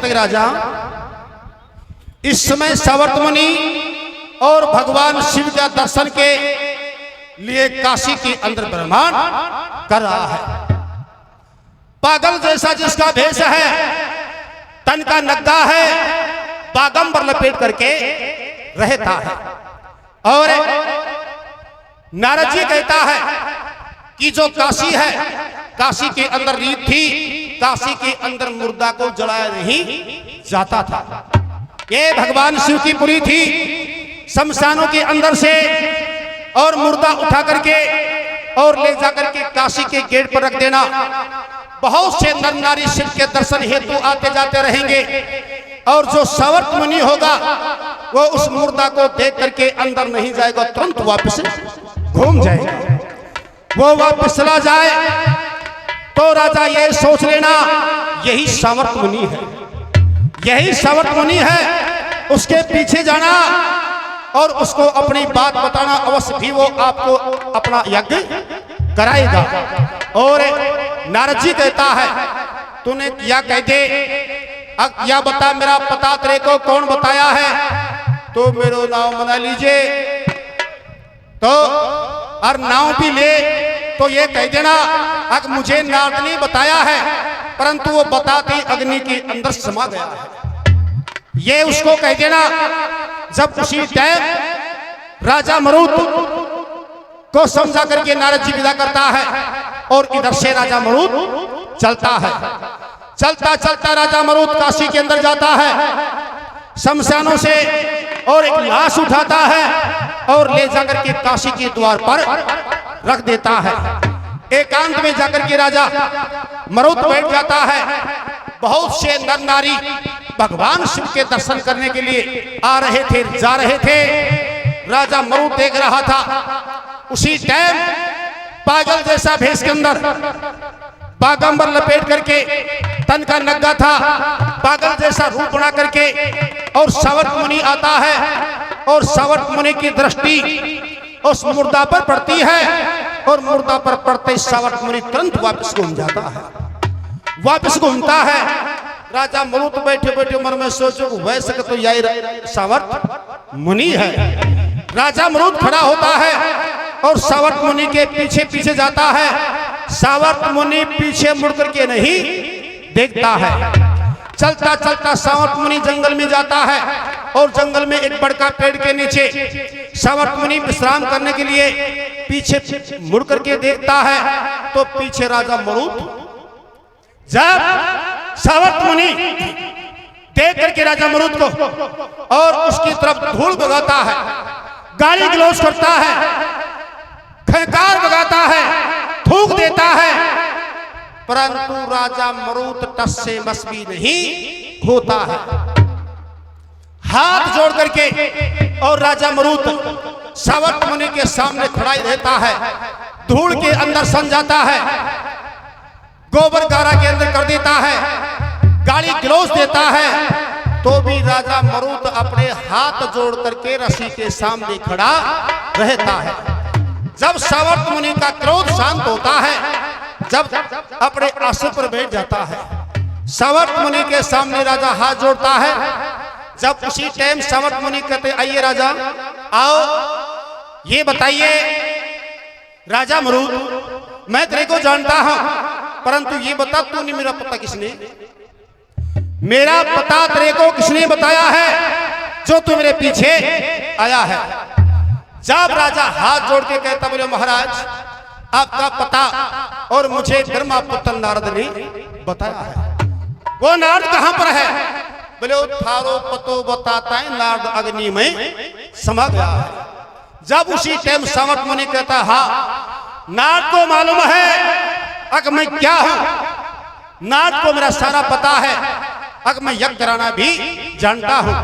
कहते राजा, इस समय सावर्त मुनि और भगवान शिव का दर्शन के लिए काशी के अंदर भ्रमण कर रहा है। पागल जैसा जिसका भेष है, तन का नग्गा है, बागंबर लपेट करके रहता है। और नारद जी कहता है कि जो काशी है, काशी के अंदर रीत थी, काशी के अंदर मुर्दा को जलाया नहीं जाता था। ये भगवान शिव की पुरी थी। शमशानों के अंदर से और मुर्दा उठा करके और ले जाकर के काशी के गेट पर रख देना। बहुत से नर नारी शिव के दर्शन हेतु आते जाते रहेंगे और जो सावर्त मुनि होगा वो उस मुर्दा को देख करके अंदर नहीं जाएगा, तुरंत वापस घूम जाएगा। वो वापस चला जाए तो राजा ये सोच लेना यही सावर्त मुनि है, यही सावर्त मुनि है। उसके पीछे जाना और उसको अपनी बात बताना, अवश्य भी वो आपको अपना यज्ञ कराएगा। और नारद जी कहता है तूने क्या कह दे, अब या बता मेरा पता तेरे को कौन बताया है, तो मेरा नाम बना लीजिए। तो और नाम भी ले तो ये कह देना अगर मुझे नारद ने बताया है, परंतु वो बताते अग्नि के अंदर समा गया है। ये उसको कह देना। जब उसी टाइम राजा मरुत को समझा करके नारद जी विदा करता है और इधर से राजा मरुत चलता है। चलता चलता राजा मरुत काशी के अंदर जाता है, शमशानों से और एक लाश उठाता है और ले जाकर के काशी के द्वार पर रख देता है। एकांत में जाकर के राजा मरुत बैठ जाता है। बहुत से नर नारी भगवान शिव के दर्शन करने के लिए आ रहे थे, जा रहे थे। राजा मरुत देख रहा था। उसी टाइम पागल जैसा भेष के अंदर बागंबर लपेट करके, तन का नग्गा था, पागल जैसा रूप बना करके और सावर्त मुनि आता है और सावर्त मुनि की दृष्टि उस मुर्दा पर पड़ती है और मुर्दा पर पड़ते सावर्त मुनि तुरंत वापस घूम जाता है, वापस घूमता है। राजा मरुत बैठे बैठे मन में सोचो वैसे तो यही सावर्त मुनि है। राजा मरुत खड़ा होता है और सावर्त मुनि के पीछे पीछे जाता है। सावर्त मुनि पीछे मुड़ करके नहीं देखता है। चलता चलता सावर्त मुनि जंगल में जाता है और जंगल में एक बड़का पेड़ के नीचे सावर्त मुनि विश्राम करने के लिए पीछे मुड़ करके देखता है तो पीछे राजा मरुत। जब सावर्त मुनि देख करके राजा मरुत को और उसकी तरफ धूल भगाता है, गाली गलौज करता है, खंकार भगाता है, थूक देता है, परंतु राजा मरुत टस से मस भी नहीं होता है। हाथ जोड़ करके और राजा मरुत सावर्त मुनि के सामने खड़ा ही रहता है। धूल के अंदर सन जाता है, गोबर गारा के अंदर कर देता है, गाली गलौज देता है, तो भी राजा मरुत अपने हाथ जोड़ करके ऋषि के सामने खड़ा रहता है। जब सावर्त मुनि का क्रोध शांत होता है, जब अपने आसन पर बैठ जाता है, सावर्त मुनि के सामने राजा हाथ जोड़ता है। जब उसी टाइम सावर्त मुनि कहते आइए राजा आओ, ये बताइए राजा मरुत मैं तेरे को जानता हूं, परंतु ये बता तूने मेरा पता किसने, मेरा पता तेरे को किसने बताया है जो तू मेरे पीछे आया है। जब राजा हाथ जोड़ के कहता बोले महाराज आपका पता और मुझे ब्रह्मा पुत्र नारद ने बताया है। वो नारद कहां पर है? बोले थारो पतो बताता है नारद अग्नि में समा गया है। जब उसी टाइम सावर्त मुनि कहता हाँ नारद को मालूम है अगर मैं क्या हूं, नारद को मेरा सारा पता है, अगर मैं यज्ञ कराना भी जानता हूं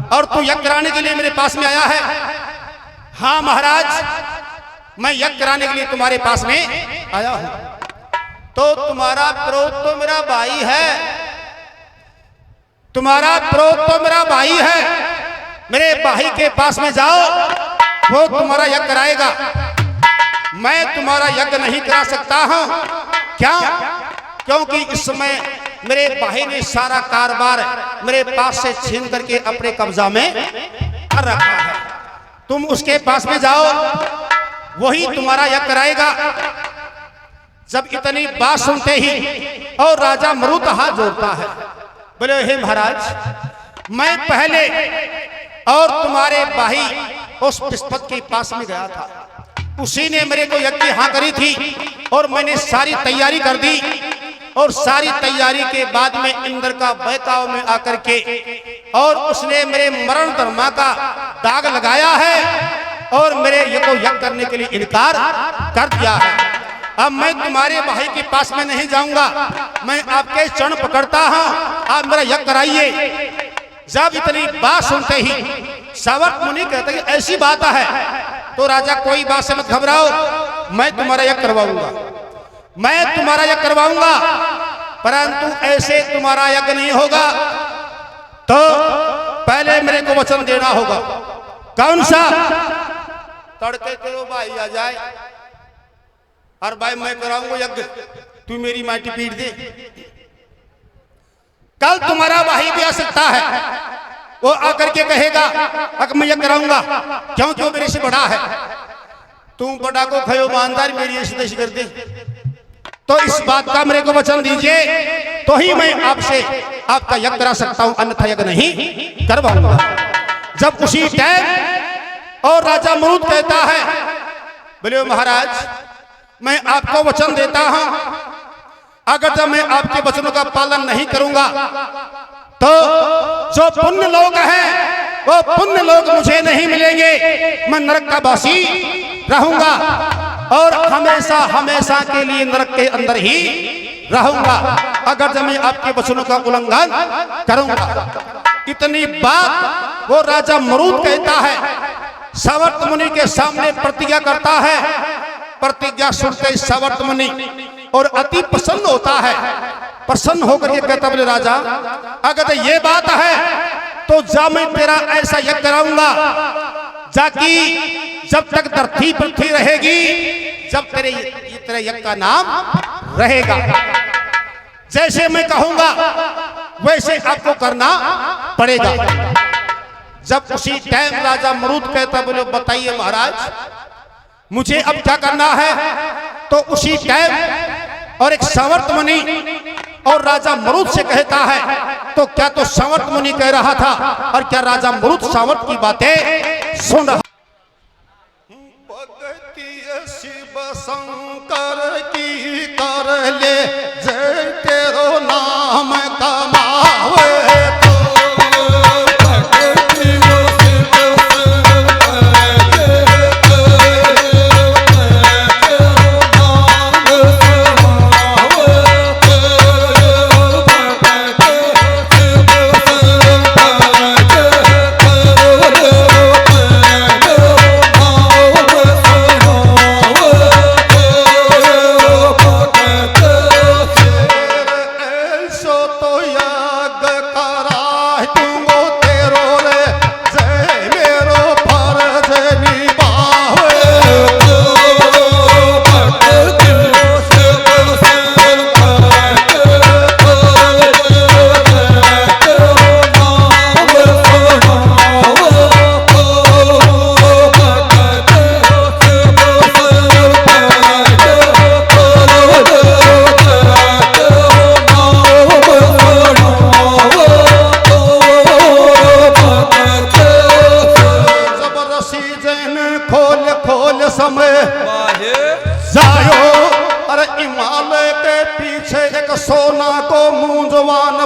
और तू यज्ञ कराने के लिए मेरे पास में आया है। हाँ महाराज मैं यज्ञ कराने के लिए तुम्हारे पास में आया हूं। तो तुम्हारा प्रोत तो मेरा भाई है, तुम्हारा प्रोत तो मेरा भाई है, मेरे भाई के पास में जाओ, वो तुम्हारा यज्ञ कराएगा। मैं तुम्हारा यज्ञ नहीं करा सकता हूं। क्या? क्योंकि इस समय मेरे भाई ने सारा कारोबार मेरे पास से छीन करके अपने कब्जा में कर रखा है। तुम उसके पास में जाओ, वही तुम्हारा यज्ञ कराएगा। जब इतनी बात सुनते ही और राजा मरुत हाथ जोड़ता है, बोले हे महाराज, मैं पहले और तुम्हारे भाई उस विस्पत के पास में गया था, उसी ने मेरे को यज्ञ हाँ करी थी और मैंने सारी तैयारी कर दी। और सारी तैयारी के बाद में इंद्र का बहकाव में आकर के और उसने मेरे मरण धर्मा का दाग लगाया है और मेरे यज्ञ करने के लिए इनकार कर दिया है। अब मैं तुम्हारे भाई के पास में नहीं जाऊंगा, मैं आपके चरण पकड़ता हूं, आप मेरा यज्ञ कराइए। जब इतनी बात सुनते ही सावर्त मुनि कहते हैं ऐसी बात है तो राजा कोई बात से मत घबराओ, मैं तुम्हारा यज्ञ करवाऊंगा, मैं तुम्हारा यज्ञ करवाऊंगा, परंतु ऐसे तुम्हारा यज्ञ नहीं होगा। तो पहले मेरे को वचन देना होगा। कौन सा? तड़के तेरो भाई आ जाए और भाई मैं कराऊंगा यज्ञ, तू मेरी माटी पीट दे। कल तुम्हारा भाई भी आ सकता है, वो आकर के कहेगा अगर मैं यज्ञ कराऊंगा, क्यों मेरे से बड़ा है, तुम बड़ा को खयो ईमानदार मेरी ऐसी कर दे। तो इस बात का मेरे को वचन दीजिए तो ही मैं आपसे आपका यज्ञ करा सकता हूं, अन्यथा यज्ञ नहीं करवाऊंगा। जब उसी टाइम और राजा मरुत कहता है, बोले महाराज, मैं आपको वचन देता हूं, अगर जब मैं आपके वचनों का पालन नहीं करूंगा तो जो पुण्य लोग हैं वो पुण्य लोग मुझे नहीं मिलेंगे, मैं नरक का वासी रहूंगा और हमेशा हमेशा के लिए नरक के अंदर ही रहूंगा अगर जब मैं आपके वचनों का उल्लंघन करूंगा। इतनी बात वो राजा मरुत कहता है, सावर्त मुनि के सामने प्रतिज्ञा करता है। प्रतिज्ञा सुनते सावर्त मुनि और अति प्रसन्न होता है। प्रसन्न होकर के कहता, बोले राजा, अगर ये बात है तो जा मैं तेरा ऐसा यज्ञ कराऊंगा जाकि जब तक धरती पृथ्वी रहेगी, जब तेरे यज्ञ का नाम रहेगा। जैसे मैं कहूंगा वैसे आपको करना पड़ेगा। जब उसी टाइम राजा मरुत कहता, बोले बताइए महाराज, मुझे अब क्या करना है। तो उसी टाइम और एक सावर्त मुनि और राजा मरुत से कहता है, तो क्या तो सावर्त मुनि कह रहा था और क्या राजा मरुत सावर्त की बातें सुन रहा। शिव शंकर की कर ले जय तेरो नाम कमावे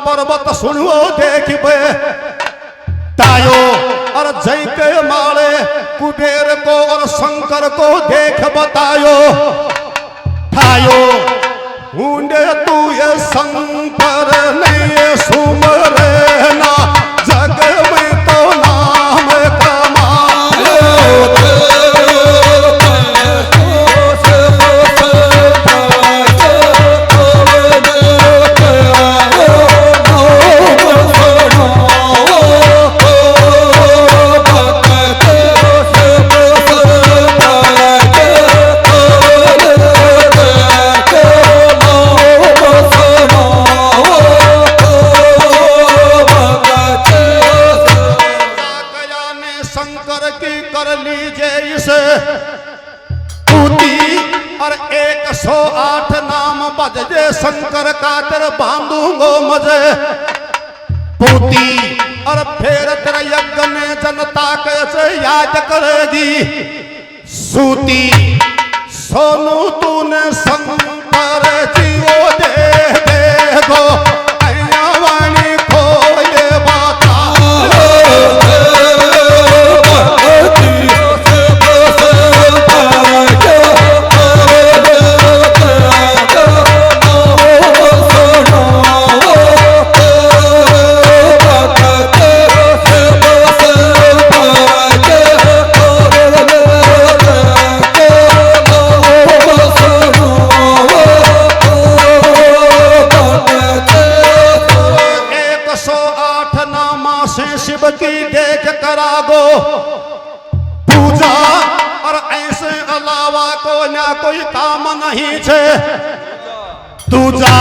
पर्वत सुनो देखबे तायो और जय के माले कुबेर को और शंकर को देख बतायो थायो ऊंडे तू ये शंकर नहीं सुमरे ना जग में तो नाम कमायो। Oh पूती और 108 नाम बजजे शंकर कातर बांधूंगो मजे पूती और फिर तेरा यज्ञ में जनता कैसे याद करेगी सूती सोनू तूने शंकर जीवो दे गो वाणी खोले बाता शिव की देख करागो पूजा और ऐसे अलावा को ना कोई काम नहीं छे दूजा